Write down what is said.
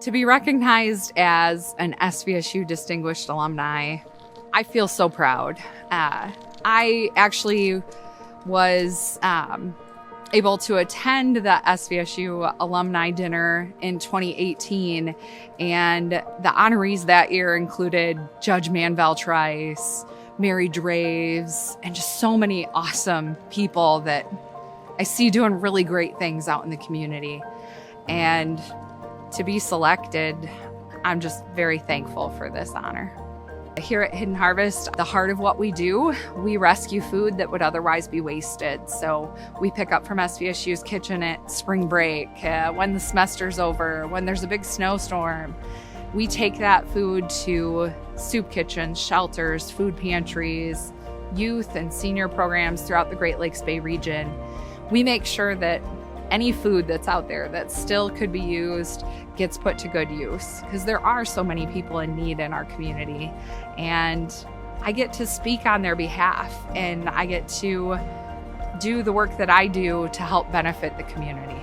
To be recognized as an SVSU Distinguished Alumni, I feel so proud. I actually was able to attend the SVSU Alumni Dinner in 2018, and the honorees that year included Judge Manvel Trice, Mary Draves, and just so many awesome people that I see doing really great things out in the community. And to be selected, I'm just very thankful for this honor. Here at Hidden Harvest, the heart of what we do, we rescue food that would otherwise be wasted. So we pick up from SVSU's kitchen at spring break, when the semester's over, when there's a big snowstorm. We take that food to soup kitchens, shelters, food pantries, youth and senior programs throughout the Great Lakes Bay region. We make sure that any food that's out there that still could be used gets put to good use, because there are so many people in need in our community. And I get to speak on their behalf, and I get to do the work that I do to help benefit the community.